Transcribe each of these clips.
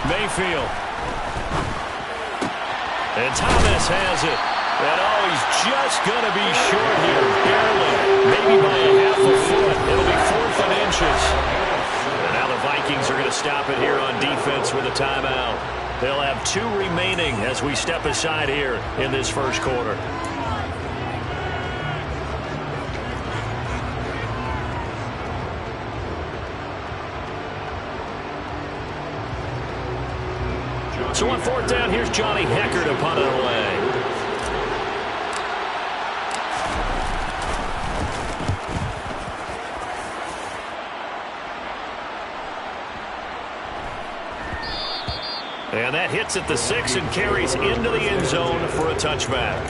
Mayfield. And Thomas has it. And he's just going to be short here, barely. Maybe by a half a foot. It'll be 4th and inches. And now the Vikings are going to stop it here on defense with a timeout. They'll have 2 remaining as we step aside here in this first quarter. So on 4th down, here's Johnny Hekker to punt it away. And that hits at the 6 and carries into the end zone for a touchback.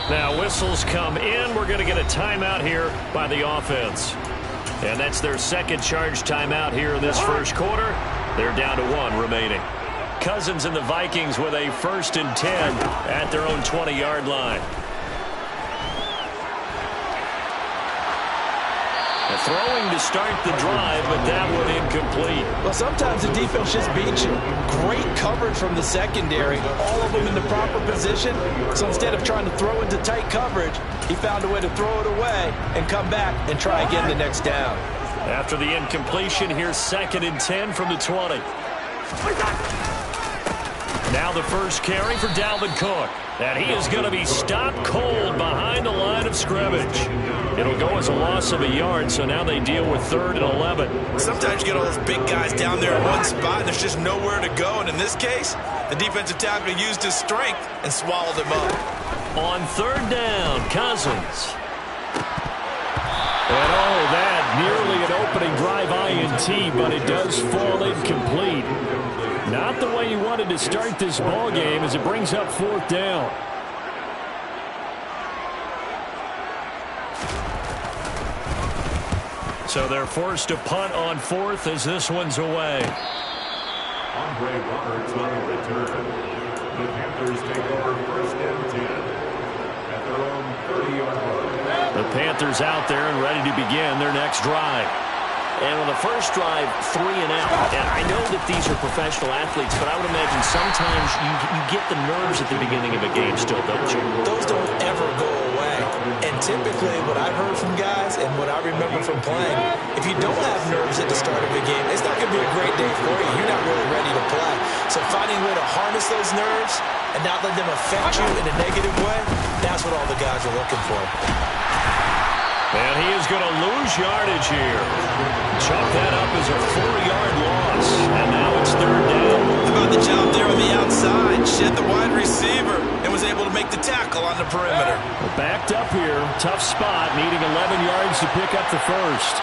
Now whistles come in. We're going to get a timeout here by the offense. And that's their second charge timeout here in this first quarter. They're down to 1 remaining. Cousins and the Vikings with a 1st and 10 at their own 20-yard line. Throwing to start the drive, but that one incomplete. Well, sometimes the defense just beats you. Great coverage from the secondary. All of them in the proper position. So instead of trying to throw into tight coverage, he found a way to throw it away and come back and try again the next down. After the incompletion, here's 2nd and 10 from the 20. Now the first carry for Dalvin Cook. And he is going to be stopped cold behind the line of scrimmage. It'll go as a loss of a yard, so now they deal with 3rd and 11. Sometimes you get all those big guys down there in one spot, and there's just nowhere to go. And in this case, the defensive tackle used his strength and swallowed him up. On 3rd down, Cousins. And that nearly an opening drive INT, but it does fall incomplete. Not the way you wanted to start this ball game as it brings up 4th down. So they're forced to punt on 4th as this one's away. Andre Roberts on the return. The Panthers take over 1st and 10 at their own 30-yard line. The Panthers out there and ready to begin their next drive. And on the first drive, 3 and out. And I know that these are professional athletes, but I would imagine sometimes you get the nerves at the beginning of a game still, don't you? Those don't ever go away. And typically what I've heard from guys and what I remember from playing, if you don't have nerves at the start of a game, it's not going to be a great day for you. You're not really ready to play. So finding a way to harness those nerves and not let them affect you in a negative way, that's what all the guys are looking for. And he is going to lose yardage here. Chalk that up as a 4-yard loss. And now it's 3rd down. How about the job there on the outside? Shed the wide receiver and was able to make the tackle on the perimeter. Well, backed up here. Tough spot. Needing 11 yards to pick up the first.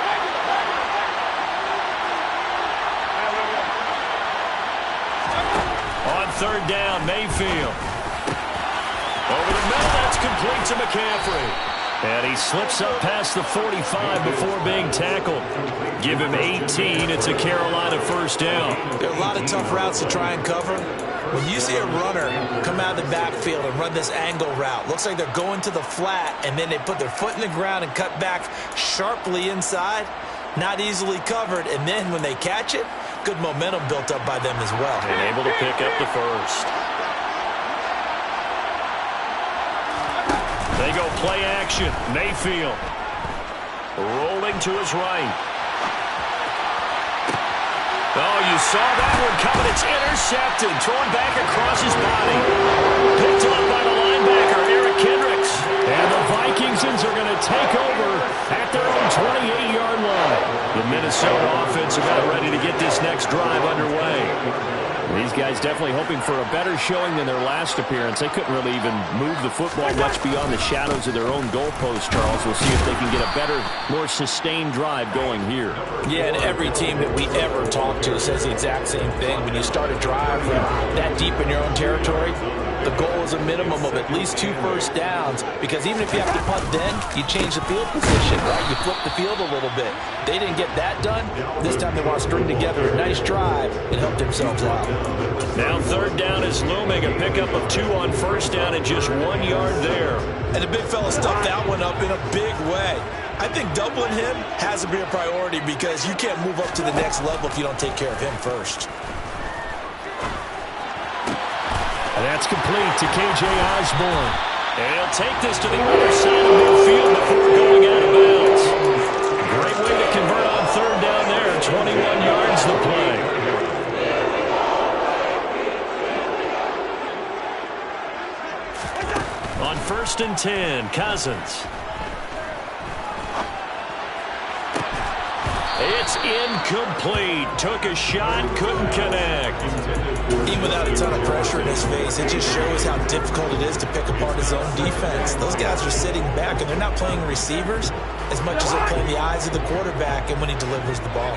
On 3rd down, Mayfield. Over the middle, that's complete to McCaffrey. And he slips up past the 45 before being tackled. Give him 18. It's a Carolina 1st down. There are a lot of tough routes to try and cover. When you see a runner come out of the backfield and run this angle route, looks like they're going to the flat, and then they put their foot in the ground and cut back sharply inside, not easily covered. And then when they catch it, good momentum built up by them as well. And able to pick up the first. They go play action. Mayfield rolling to his right. Oh, you saw that one coming. It's intercepted. Thrown back across his body. Picked up by the linebacker, Eric Kendricks. And the Vikings are going to take over at their own 28-yard line. The Minnesota offense about ready to get this next drive underway. These guys definitely hoping for a better showing than their last appearance. They couldn't really even move the football much beyond the shadows of their own goalpost, Charles. We'll see if they can get a better, more sustained drive going here. Yeah, and every team that we ever talk to says the exact same thing. When you start a drive from that deep in your own territory, The goal is a minimum of at least 2 first downs, because even if you have to punt then, you change the field position, right? You flip the field a little bit. They didn't get that done. This time they want to string together a nice drive and help themselves out. Now third down is looming. A pickup of 2 on first down and just 1 yard there. And the big fella stuffed that one up in a big way. I think doubling him has to be a priority because you can't move up to the next level if you don't take care of him first. And that's complete to K.J. Osborne. And he'll take this to the other side of midfield before going out of bounds. Great way to convert on third down there. 21 yards the play. On 1st and 10, Cousins. It's incomplete. Took a shot, couldn't connect. Even without a ton of pressure in his face, it just shows how difficult it is to pick apart his own defense. Those guys are sitting back, and they're not playing receivers as much as they're playing the eyes of the quarterback and when he delivers the ball.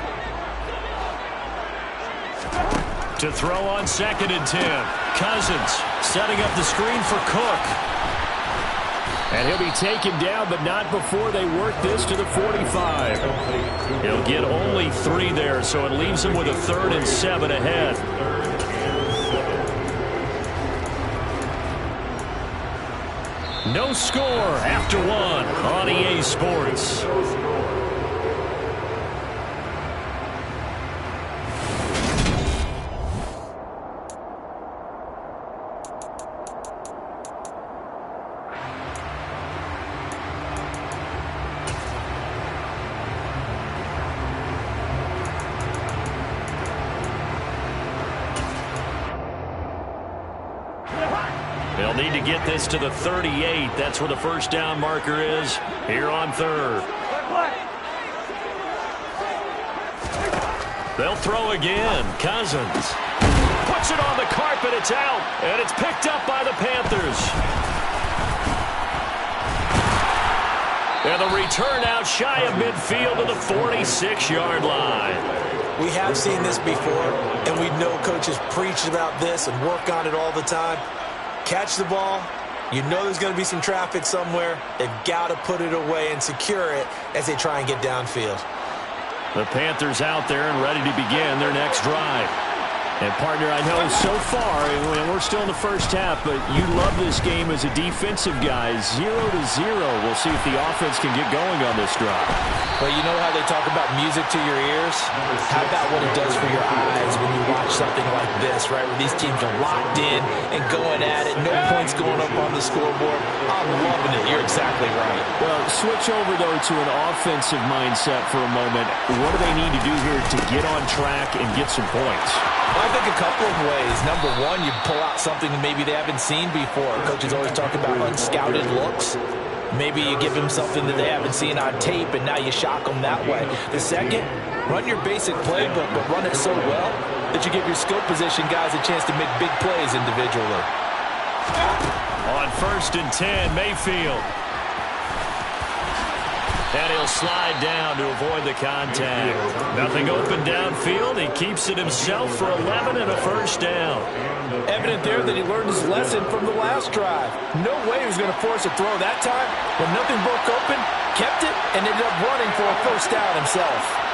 To throw on 2nd and 10. Cousins setting up the screen for Cook. And he'll be taken down, but not before they work this to the 45. He'll get only 3 there, so it leaves him with a 3rd and 7 ahead. No score after 1 on EA Sports. They'll need to get this to the 38. That's where the first down marker is here on 3rd. They'll throw again. Cousins puts it on the carpet. It's out, and it's picked up by the Panthers. And the return out shy of midfield to the 46-yard line. We have seen this before, and we know coaches preach about this and work on it all the time. Catch the ball. You know there's going to be some traffic somewhere. They've got to put it away and secure it as they try and get downfield. The Panthers out there and ready to begin their next drive. And, partner, I know so far, and we're still in the first half, but you love this game as a defensive guy. 0-0. We'll see if the offense can get going on this drive. Well, you know how they talk about music to your ears? How about what it does for your eyes when you watch something like this, right, where these teams are locked in and going at it, no points going up on the scoreboard? I'm loving it. You're exactly right. Well, switch over, though, to an offensive mindset for a moment. What do they need to do here to get on track and get some points? I think a couple of ways. Number one, you pull out something that maybe they haven't seen before. Coaches always talk about unscouted looks. Maybe you give them something that they haven't seen on tape, and now you shock them that way. The second, run your basic playbook, but run it so well that you give your skill position guys a chance to make big plays individually. On 1st and 10, Mayfield. And he'll slide down to avoid the contact. Nothing open downfield. He keeps it himself for 11 and a first down. Evident there that he learned his lesson from the last drive. No way he was going to force a throw that time. When nothing broke open, kept it, and ended up running for a first down himself.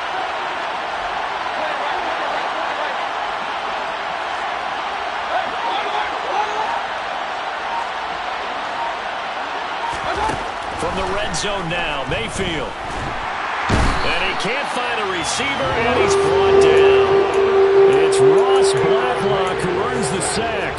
From the red zone now, Mayfield. And he can't find a receiver, and he's brought down. It's Ross Blacklock who earns the sack.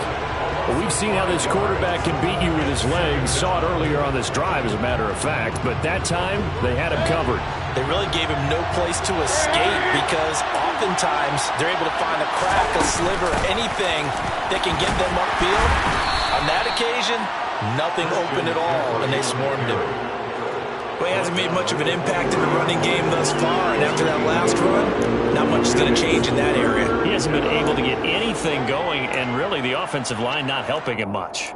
Well, we've seen how this quarterback can beat you with his legs. Saw it earlier on this drive, as a matter of fact. But that time, they had him covered. They really gave him no place to escape because oftentimes they're able to find a crack, a sliver, anything that can get them upfield. On that occasion, nothing open at all, and they swarmed him. Well, he hasn't made much of an impact in the running game thus far, and after that last run, not much is going to change in that area. He hasn't been able to get anything going, and really the offensive line not helping him much.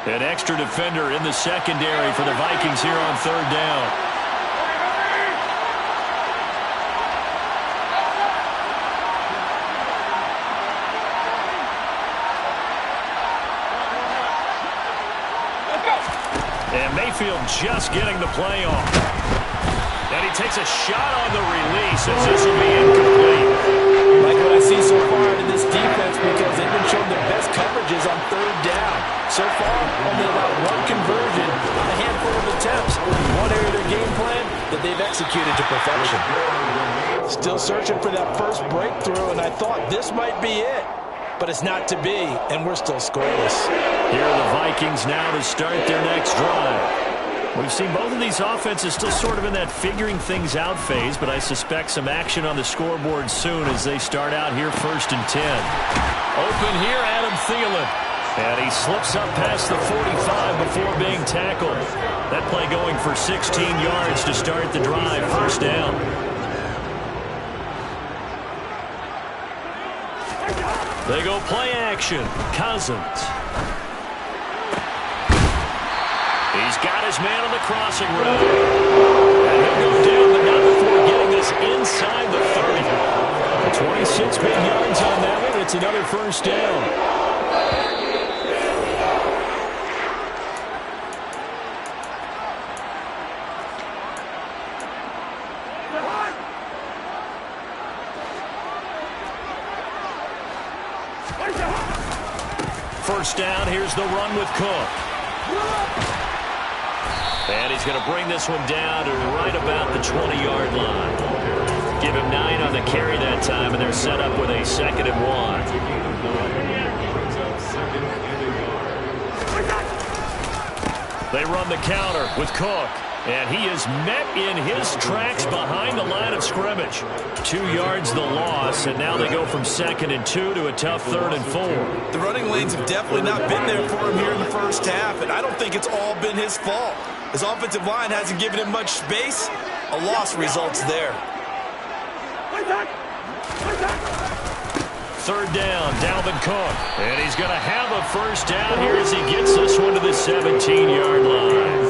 An extra defender in the secondary for the Vikings here on third down. And Mayfield just getting the play off. And he takes a shot on the release as this will be incomplete. Like what I see so far in this defense, because they've been showing their best coverages on third down. So far, only allowed one conversion on a handful of attempts. One area of their game plan that they've executed to perfection. Still searching for that first breakthrough, and I thought this might be it. But it's not to be, and we're still scoreless. Here are the Vikings now to start their next drive. We've seen both of these offenses still sort of in that figuring things out phase, but I suspect some action on the scoreboard soon as they start out here 1st and 10. Open here, Adam Thielen. And he slips up past the 45 before being tackled. That play going for 16 yards to start the drive, 1st down. They go play action. Cousins. He's got his man on the crossing route. And he'll go down, but not before getting this inside the 30. 26 big yards on that one. It's another 1st down. First down, here's the run with Cook. And he's going to bring this one down to right about the 20-yard line. Give him 9 on the carry that time, and they're set up with a 2nd and 1. They run the counter with Cook. And he is met in his tracks behind the line of scrimmage. 2 yards the loss, and now they go from 2nd and 2 to a tough 3rd and 4. The running lanes have definitely not been there for him here in the first half, and I don't think it's all been his fault. His offensive line hasn't given him much space. A loss results there. 3rd down, Dalvin Cook. And he's going to have a 1st down here as he gets this one to the 17-yard line.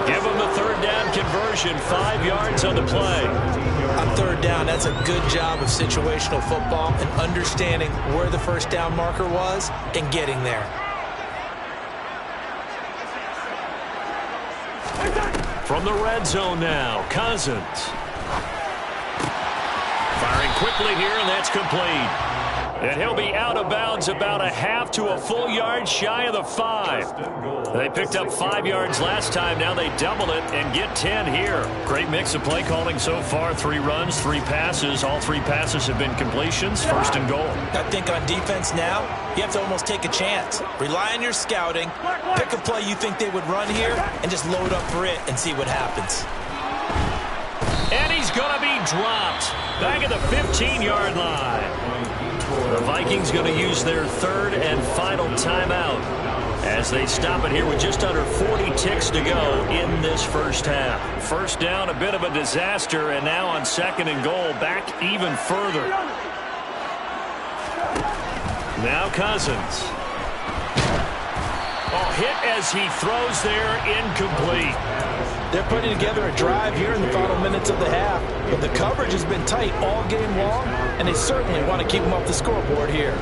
Give him the 3rd down conversion, 5 yards on the play. On 3rd down, that's a good job of situational football and understanding where the 1st down marker was and getting there. From the red zone now, Cousins. Firing quickly here, and that's complete. And he'll be out of bounds about a half to a full yard shy of the 5. They picked up 5 yards last time. Now they double it and get 10 here. Great mix of play calling so far. 3 runs, 3 passes. All 3 passes have been completions. 1st and goal. I think on defense now, you have to almost take a chance. Rely on your scouting. Pick a play you think they would run here and just load up for it and see what happens. And he's going to be dropped back at the 15-yard line. The Vikings going to use their 3rd and final timeout as they stop it here with just under 40 ticks to go in this first half. 1st down, a bit of a disaster, and now on 2nd and goal, back even further. Now Cousins. Oh, hit as he throws there, incomplete. They're putting together a drive here in the final minutes of the half, but the coverage has been tight all game long, and they certainly want to keep them off the scoreboard here.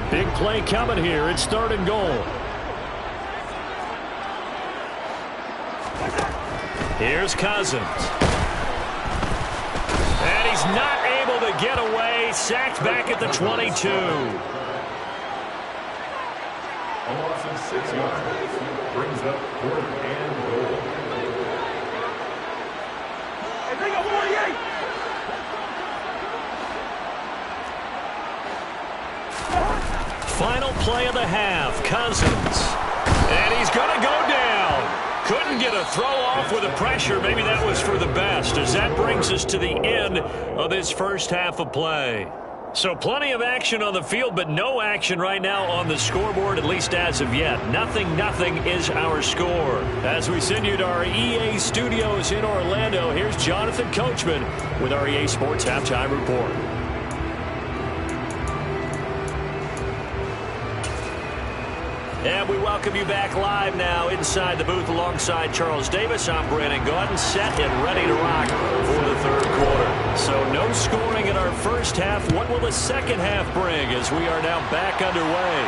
Big play coming here. It's 3rd and goal. Here's Cousins. And he's not able to get away. Sacked back at the 22. A loss of 6 yards brings up 4th and goal. Final play of the half, Cousins. And he's going to go down. Couldn't get a throw off with the pressure. Maybe that was for the best, as that brings us to the end of this first half of play. So plenty of action on the field, but no action right now on the scoreboard, at least as of yet. Nothing is our score. As we send you to our EA studios in Orlando, here's Jonathan Coachman with our EA Sports Halftime Report. And we welcome you back live now inside the booth alongside Charles Davis. I'm Brandon Gaudin, set and ready to rock for the third quarter. So no scoring in our first half. What will the second half bring as we are now back underway?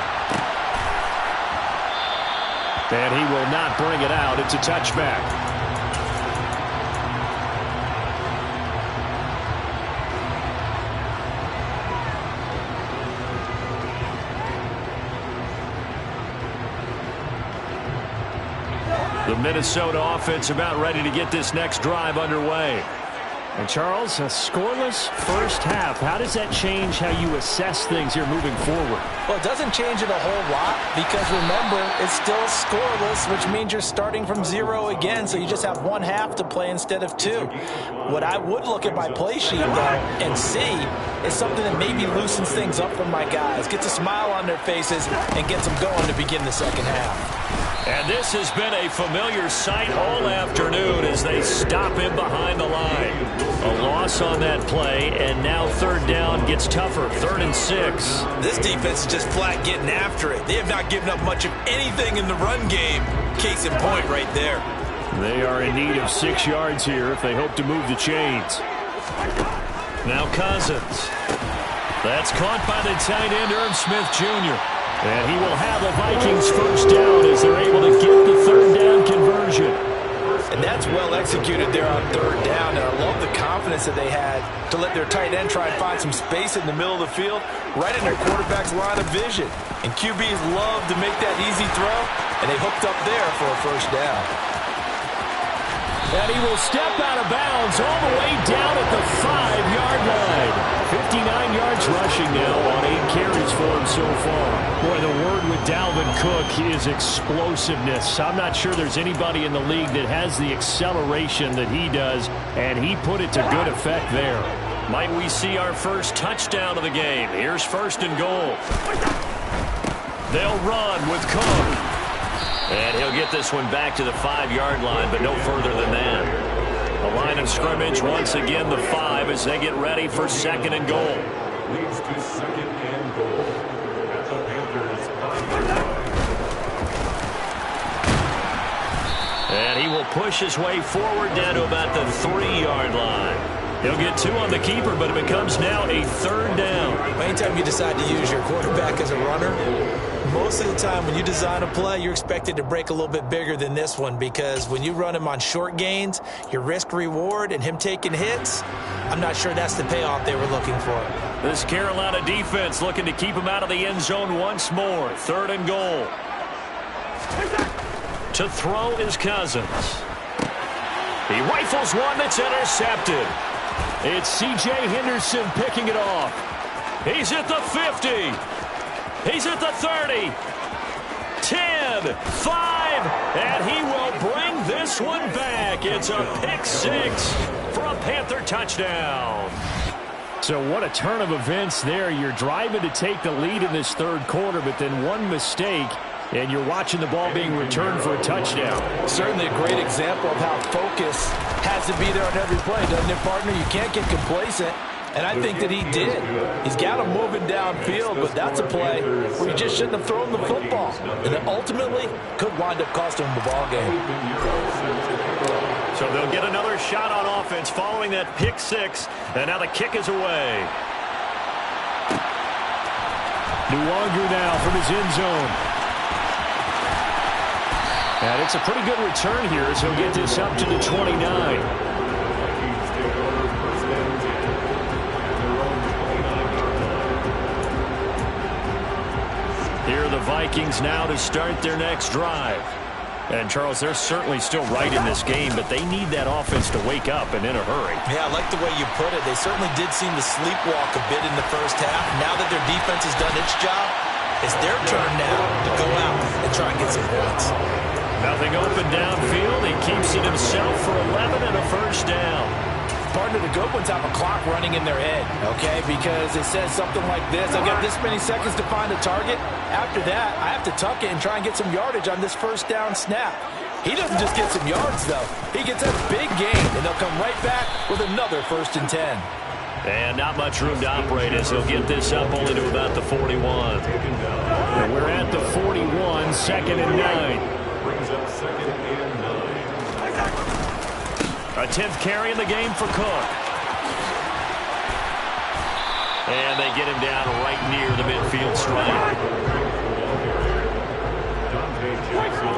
And he will not bring it out. It's a touchback. The Minnesota offense about ready to get this next drive underway. And Charles, a scoreless first half. How does that change how you assess things here moving forward? Well, it doesn't change it a whole lot because remember, it's still scoreless, which means you're starting from 0 again, so you just have one half to play instead of 2. What I would look at my play sheet, though, and see is something that maybe loosens things up for my guys, gets a smile on their faces, and gets them going to begin the second half. And this has been a familiar sight all afternoon as they stop him behind the line. A loss on that play, and now third down gets tougher, 3rd and 6. This defense is just flat getting after it. They have not given up much of anything in the run game. Case in point right there. They are in need of 6 yards here if they hope to move the chains. Now Cousins. That's caught by the tight end, Irv Smith Jr. And he will have the Vikings first down as they're able to get the third down conversion. And that's well executed there on third down. And I love the confidence that they had to let their tight end try and find some space in the middle of the field, right in their quarterback's line of vision. And QBs love to make that easy throw, and they hooked up there for a first down. And he will step out of bounds all the way down at the 5-yard line. 59 yards rushing now on 8 carries for him so far. Boy, the word with Dalvin Cook is explosiveness. I'm not sure there's anybody in the league that has the acceleration that he does, and he put it to good effect there. Might we see our first touchdown of the game? Here's 1st and goal. They'll run with Cook. And he'll get this one back to the 5-yard line, but no further than that. A line of scrimmage, once again the 5 as they get ready for 2nd and goal. Leads to 2nd and goal at the Panthers' 5. And he will push his way forward down to about the 3-yard line. He'll get 2 on the keeper, but it becomes now a 3rd down. Anytime you decide to use your quarterback as a runner, most of the time when you design a play, you're expected to break a little bit bigger than this one because when you run him on short gains, your risk-reward and him taking hits, I'm not sure that's the payoff they were looking for. This Carolina defense looking to keep him out of the end zone once more. 3rd and goal. To throw is Cousins. He rifles one that's intercepted. It's C.J. Henderson picking it off. He's at the 50. He's at the 30. 10, 5, and he will bring this one back. It's a pick 6 for a Panther touchdown. So what a turn of events there. You're driving to take the lead in this third quarter, but then one mistake, and you're watching the ball being returned for a touchdown. Certainly a great example of how focus has to be there on every play, doesn't it, partner? You can't get complacent, and I think that he did. He's got him moving downfield, but that's a play where you just shouldn't have thrown the football, and it ultimately could wind up costing him the ball game. So they'll get another shot on offense following that pick 6, and now the kick is away. Nwogu now from his end zone. And it's a pretty good return here as he'll get this up to the 29. Here are the Vikings now to start their next drive. And, Charles, they're certainly still right in this game, but they need that offense to wake up and in a hurry. Yeah, I like the way you put it. They certainly did seem to sleepwalk a bit in the first half. Now that their defense has done its job, it's their turn now to go out and try and get some points. Nothing open downfield. He keeps it himself for 11 and a first down. Partner, the good ones have a clock running in their head, okay? Because it says something like this. I've got this many seconds to find a target. After that, I have to tuck it and try and get some yardage on this first down snap. He doesn't just get some yards, though. He gets a big gain, and they'll come right back with another 1st and 10. And not much room to operate as he'll get this up only to about the 41. And we're at the 41, 2nd and 9. Brings up 2nd and 9. A 10th carry in the game for Cook. And they get him down right near the midfield stripe. Dante Jackson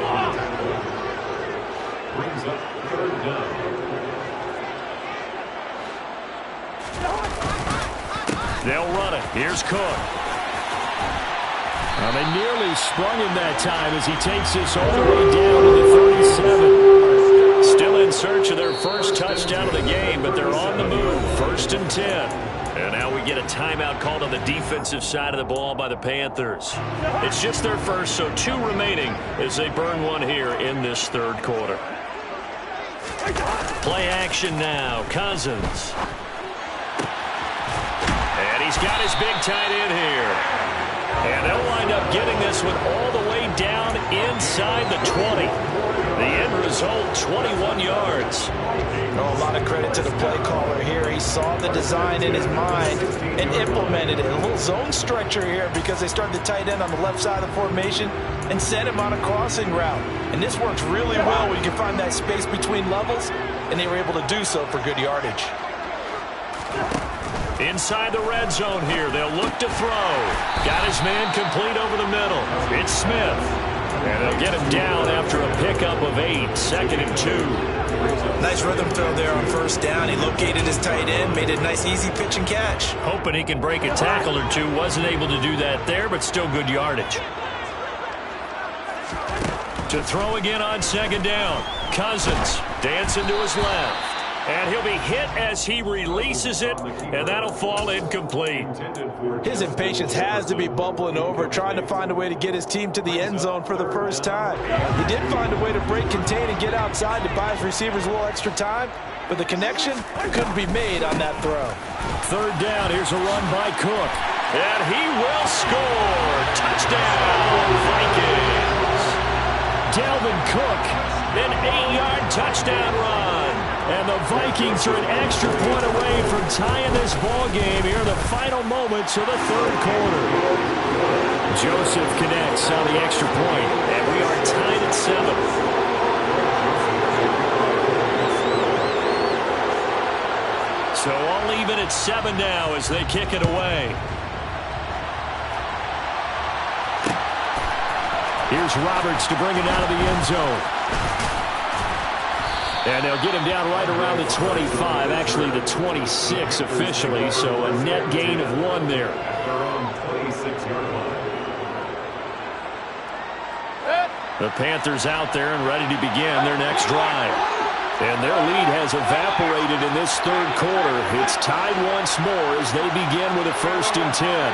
brings up 3rd down. They'll run it. Here's Cook. They nearly sprung him that time as he takes this all the way down to the 37. Still in search of their first touchdown of the game, but they're on the move. 1st and 10. And now we get a timeout called on the defensive side of the ball by the Panthers. It's just their first, so 2 remaining as they burn one here in this 3rd quarter. Play action now. Cousins. And he's got his big tight end here. And they'll wind up getting this one all the way down inside the 20. The end result, 21 yards. Oh, a lot of credit to the play caller here. He saw the design in his mind and implemented it. A little zone stretcher here because they started the tight end on the left side of the formation and sent him on a crossing route. And this works really well when you can find that space between levels, and they were able to do so for good yardage. Inside the red zone here, they'll look to throw. Got his man complete over the middle. It's Smith. And they'll get him down after a pickup of 8, 2nd and 2. Nice rhythm throw there on 1st down. He located his tight end, made it a nice easy pitch and catch. Hoping he can break a tackle or two. Wasn't able to do that there, but still good yardage. To throw again on 2nd down. Cousins dancing to his left. And he'll be hit as he releases it, and that'll fall incomplete. His impatience has to be bubbling over, trying to find a way to get his team to the end zone for the first time. He did find a way to break contain and get outside to buy his receivers a little extra time, but the connection couldn't be made on that throw. 3rd down, here's a run by Cook. And he will score. Touchdown, Vikings. Dalvin Cook, an 8-yard touchdown run. And the Vikings are an extra point away from tying this ball game here in the final moments of the 3rd quarter. Joseph connects on the extra point, and we are tied at 7. So all even at 7 now as they kick it away. Here's Roberts to bring it out of the end zone. And they'll get him down right around the 25, actually the 26 officially, so a net gain of 1 there. The Panthers out there and ready to begin their next drive. And their lead has evaporated in this 3rd quarter. It's tied once more as they begin with a 1st and 10.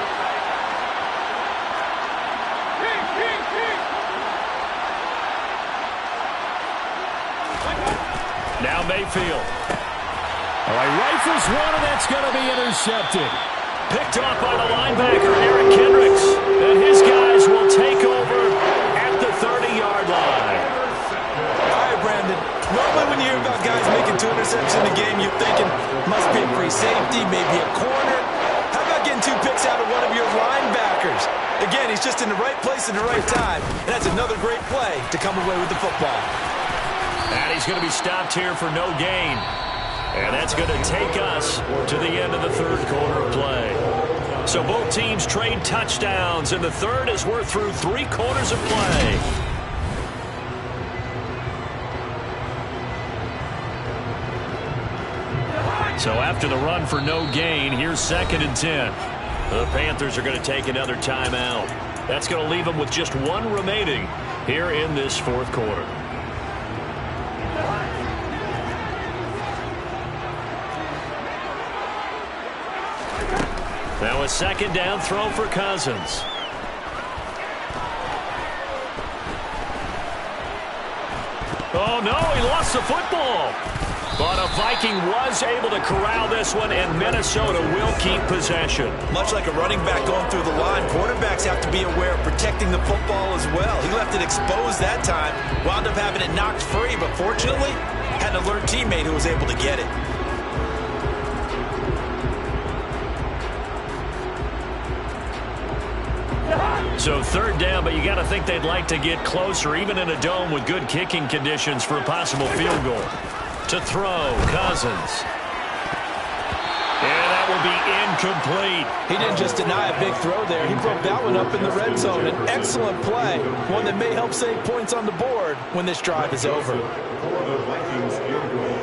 Now Mayfield. All right, rifles one, and that's going to be intercepted. Picked off by the linebacker, Eric Kendricks. And his guys will take over at the 30-yard line. All right, Brandon. Normally when you hear about guys making 2 interceptions in the game, you're thinking must be a free safety, maybe a corner. How about getting 2 picks out of one of your linebackers? Again, he's just in the right place at the right time. And that's another great play to come away with the football. And he's going to be stopped here for no gain. And that's going to take us to the end of the 3rd quarter of play. So both teams trade touchdowns, and the 3rd as we're through 3 quarters of play. So after the run for no gain, here's 2nd and 10. The Panthers are going to take another timeout. That's going to leave them with just 1 remaining here in this 4th quarter. Now a 2nd down throw for Cousins. Oh, no, he lost the football. But a Viking was able to corral this one, and Minnesota will keep possession. Much like a running back going through the line, quarterbacks have to be aware of protecting the football as well. He left it exposed that time, wound up having it knocked free, but fortunately, had an alert teammate who was able to get it. So third down, but you got to think they'd like to get closer, even in a dome with good kicking conditions for a possible field goal. To throw, Cousins. And that will be incomplete. He didn't just deny a big throw there. He broke that one up in the red zone. An excellent play. One that may help save points on the board when this drive is over. For the Vikings field goal,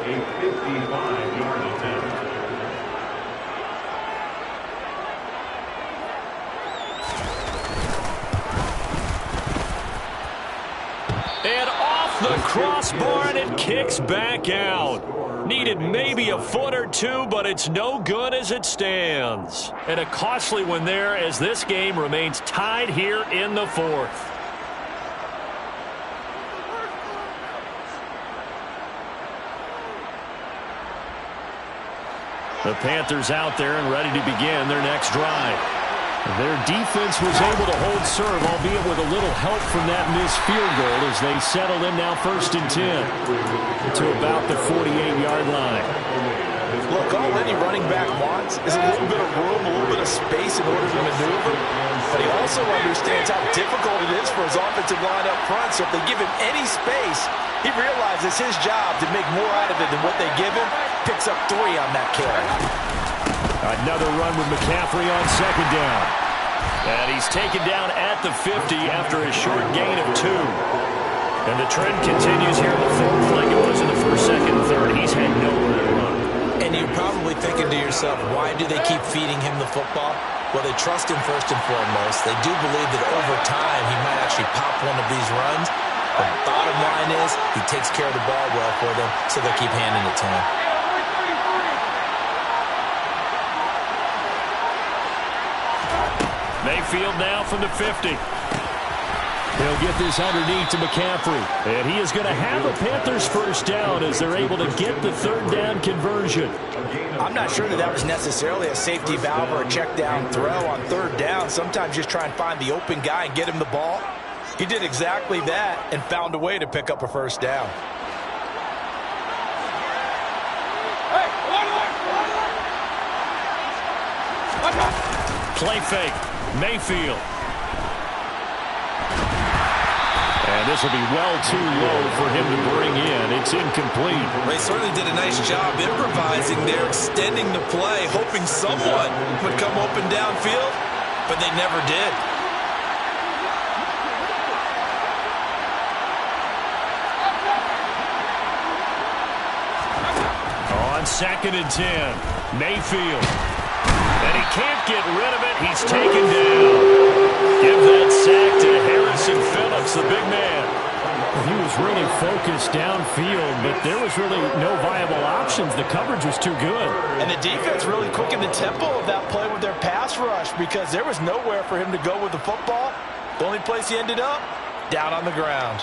a 55-yard attempt. And off the crossbar, and it kicks back out. Needed maybe a foot or two, but it's no good as it stands. And a costly one there as this game remains tied here in the fourth. The Panthers out there and ready to begin their next drive. Their defense was able to hold serve, albeit with a little help from that missed field goal as they settle in now 1st and 10 to about the 48-yard line. Look, all any running back wants is a little bit of room, a little bit of space in order to maneuver. But he also understands how difficult it is for his offensive line up front. So if they give him any space, he realizes his job to make more out of it than what they give him. Picks up 3 on that carry. Another run with McCaffrey on 2nd down. And he's taken down at the 50 after a short gain of 2. And the trend continues here in the fourth like it was in the first, second, and third. He's had nowhere to run. And you're probably thinking to yourself, why do they keep feeding him the football? Well, they trust him first and foremost. They do believe that over time he might actually pop one of these runs. But the bottom line is he takes care of the ball well for them, so they'll keep handing it to him. Mayfield now from the 50. He'll get this underneath to McCaffrey. And he is going to have a Panthers first down as they're able to get the 3rd down conversion. I'm not sure that was necessarily a safety valve or a check down throw on 3rd down. Sometimes just try and find the open guy and get him the ball. He did exactly that and found a way to pick up a first down. Play fake. Mayfield. And this will be well too low for him to bring in. It's incomplete. They certainly did a nice job improvising there, extending the play, hoping someone would come open downfield, but they never did. On 2nd and 10, Mayfield. And he can't get rid of it. He's taken down. Give that sack to Harrison Phillips, the big man. He was really focused downfield, but there was really no viable options. The coverage was too good. And the defense really quickened the tempo of that play with their pass rush because there was nowhere for him to go with the football. The only place he ended up, down on the ground.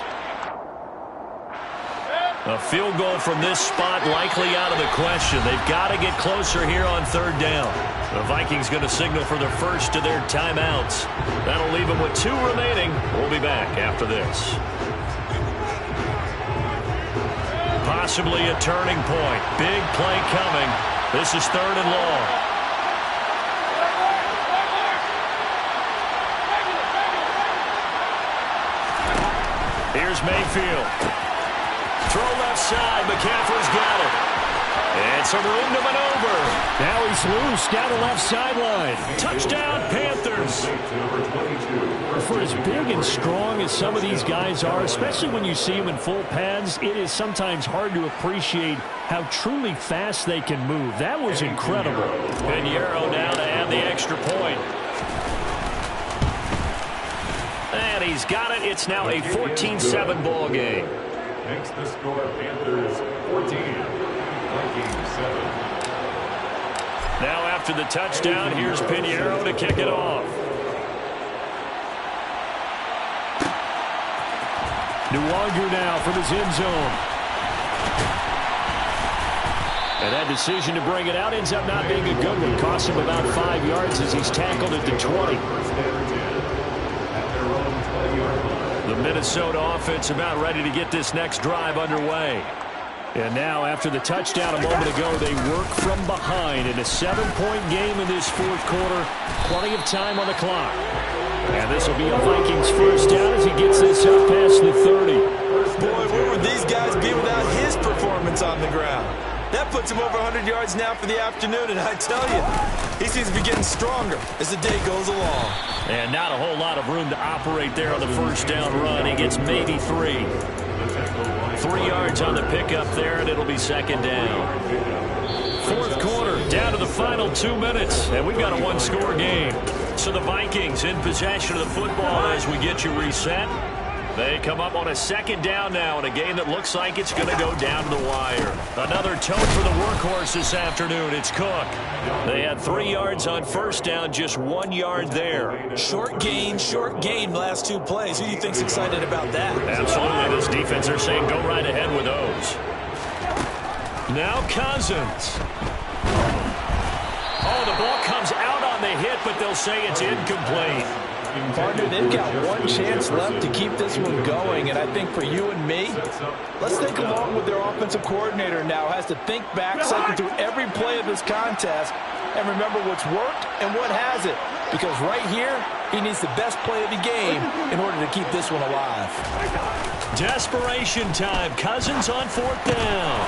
A field goal from this spot likely out of the question. They've got to get closer here on 3rd down. The Vikings going to signal for the first of their timeouts. That'll leave them with 2 remaining. We'll be back after this. Possibly a turning point. Big play coming. This is 3rd and long. Here's Mayfield. Throw left side. McCaffrey's got it. And some room to maneuver. Now he's loose down the left sideline. Touchdown, Panthers. For as big and strong as some of these guys are, especially when you see them in full pads, it is sometimes hard to appreciate how truly fast they can move. That was incredible. Pinheiro now to add the extra point. And he's got it. It's now a 14-7 ball game. Makes the score Panthers 14, Vikings 7. Now after the touchdown, here's Pinheiro to kick it off. Nwogu now from his end zone. And that decision to bring it out ends up not being a good one. Cost him about 5 yards as he's tackled at the 20. The Minnesota offense about ready to get this next drive underway. And now after the touchdown a moment ago, they work from behind in a 7-point game in this 4th quarter. Plenty of time on the clock. And this will be a Vikings first down as he gets this up past the 30. Boy, where would these guys be without his performance on the ground? That puts him over 100 yards now for the afternoon, and I tell you, he seems to be getting stronger as the day goes along. And not a whole lot of room to operate there on the first down run. He gets maybe 3. 3 yards on the pickup there, and it'll be second down. Fourth quarter, down to the final 2 minutes, and we've got a one-score game. So the Vikings in possession of the football as we get you reset. They come up on a second down now in a game that looks like it's going to go down to the wire. Another tote for the workhorse this afternoon. It's Cook. They had 3 yards on first down, just 1 yard there. Short gain last 2 plays. Who do you think's excited about that? Absolutely. This defense, they're saying go right ahead with those. Now Cousins. Oh, the ball comes out on the hit, but they'll say it's incomplete. Partner, they've got one chance left to keep this one going, and I think for you and me, let's think along with their offensive coordinator now. Has to think back, cycle through every play of this contest, and remember what's worked and what hasn't. Because right here, he needs the best play of the game in order to keep this one alive. Desperation time. Cousins on fourth down.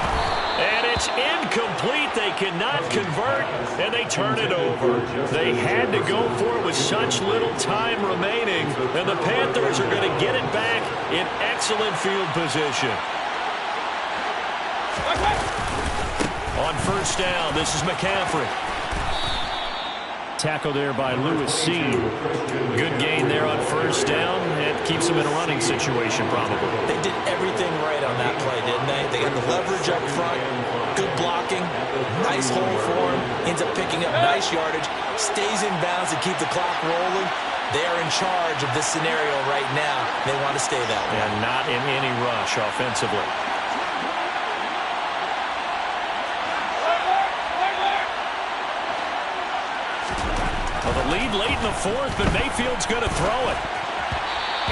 And it's incomplete. They cannot convert, and they turn it over. They had to go for it with such little time remaining, and the Panthers are going to get it back in excellent field position. On first down, this is McCaffrey. Tackle there by Lewis Cine. Good gain there on first down. It keeps them in a running situation, probably. They did everything right on that play, didn't they? They got the leverage up front, good blocking, nice hole for him, ends up picking up nice yardage, stays in bounds to keep the clock rolling. They're in charge of this scenario right now. They want to stay that way. And not in any rush offensively. Well, the lead late in the fourth, but Mayfield's going to throw it.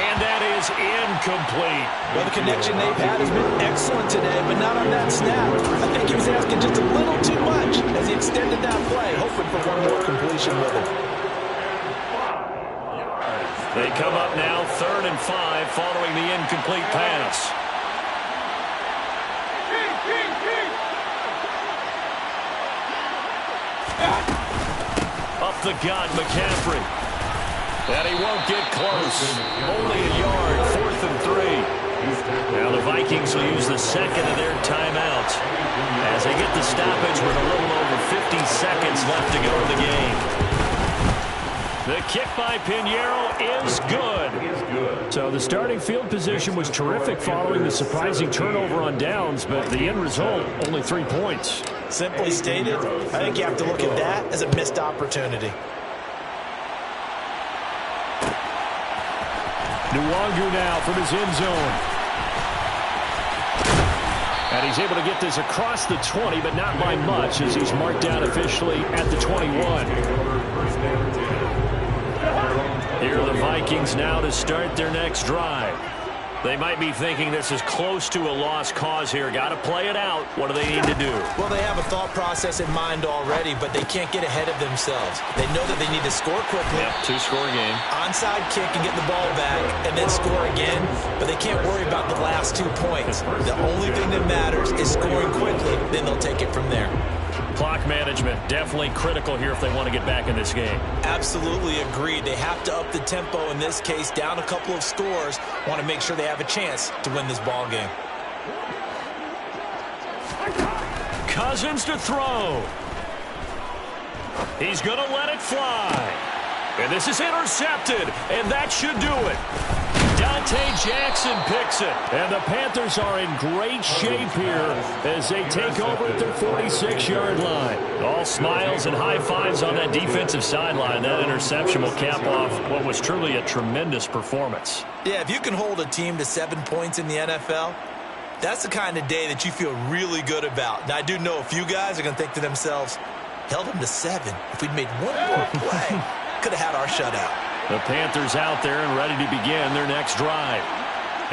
And that is incomplete. Well, the connection they've had has been excellent today, but not on that snap. I think he was asking just a little too much as he extended that play, hoping for one more completion with it. They come up now 3rd and 5 following the incomplete pass. Up the gut, McCaffrey. And he won't get close. Only a yard, 4th and 3. Now the Vikings will use the second of their timeouts as they get the stoppage with a little over 50 seconds left to go in the game. The kick by Pinheiro is good. So the starting field position was terrific following the surprising turnover on downs, but the end result, only 3 points. Simply stated, I think you have to look at that as a missed opportunity. Nwangu now from his end zone. And he's able to get this across the 20, but not by much as he's marked down officially at the 21. Here are the Vikings now to start their next drive. They might be thinking this is close to a lost cause here. Got to play it out. What do they need to do? Well, they have a thought process in mind already, but they can't get ahead of themselves. They know that they need to score quickly. Yep, 2-score game. Onside kick and get the ball back and then score again, but they can't worry about the last 2 points. The only thing that matters is scoring quickly, then they'll take it from there. Clock management, definitely critical here if they want to get back in this game. Absolutely agreed. They have to up the tempo in this case, down a couple of scores. Want to make sure they have a chance to win this ball game. Cousins to throw. He's going to let it fly. And this is intercepted, and that should do it. Dante Jackson picks it. And the Panthers are in great shape here as they take over at their 46-yard line. All smiles and high fives on that defensive sideline. That interception will cap off what was truly a tremendous performance. Yeah, if you can hold a team to 7 points in the NFL, that's the kind of day that you feel really good about. Now, I do know a few guys are going to think to themselves, held them to 7. If we'd made one more play, could have had our shutout. The Panthers out there and ready to begin their next drive.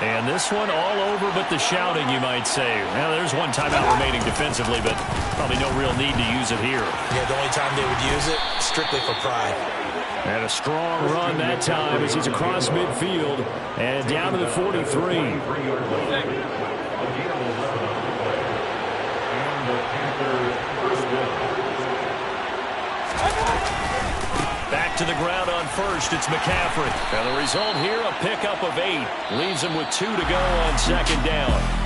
And this one all over but the shouting, you might say. Now, there's one timeout remaining defensively, but probably no real need to use it here. Yeah, the only time they would use it, strictly for pride. And a strong run that time as he's across midfield and down to the 43. Back to the ground on first, it's McCaffrey. And the result here, a pickup of 8. Leaves him with 2 to go on second down.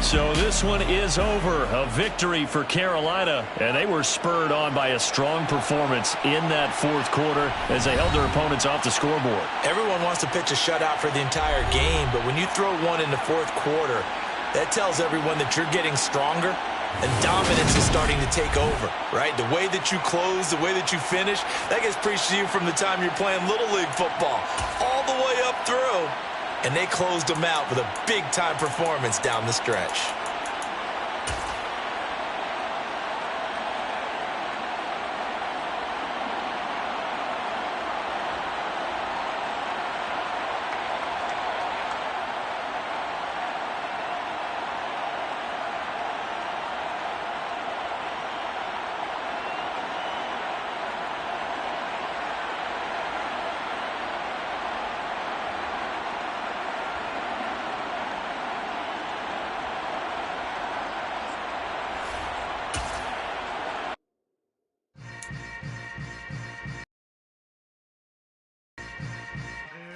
So this one is over. A victory for Carolina. And they were spurred on by a strong performance in that fourth quarter as they held their opponents off the scoreboard. Everyone wants to pitch a shutout for the entire game, but when you throw one in the fourth quarter, that tells everyone that you're getting stronger. And dominance is starting to take over, right? The way that you close, the way that you finish, that gets preached to you from the time you're playing Little League football all the way up through. And they closed them out with a big-time performance down the stretch.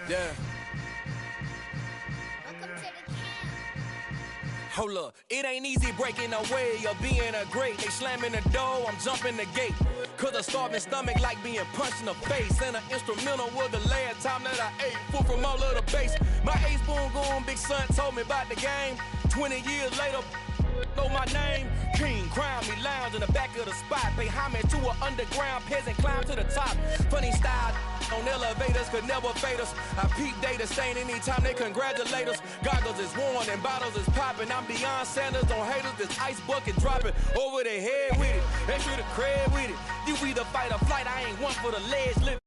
Yeah. Hold up, it ain't easy breaking away or being a great. They slamming the door, I'm jumping the gate. Cause a starving stomach like being punched in the face. And an instrumental was the last time that I ate. Food from all of the base. My ace spoon going, big son told me about the game. 20 years later, know my name. King, crown me, lounge in the back of the spot. Pay homage to an underground peasant, climb to the top. Funny style on elevators could never fade us. I peep data stain anytime they congratulate us. Goggles is worn and bottles is popping. I'm Deion Sanders on haters, this ice bucket dropping over their head with it. Extra the cred with it. You either fight or flight, I ain't one for the legs.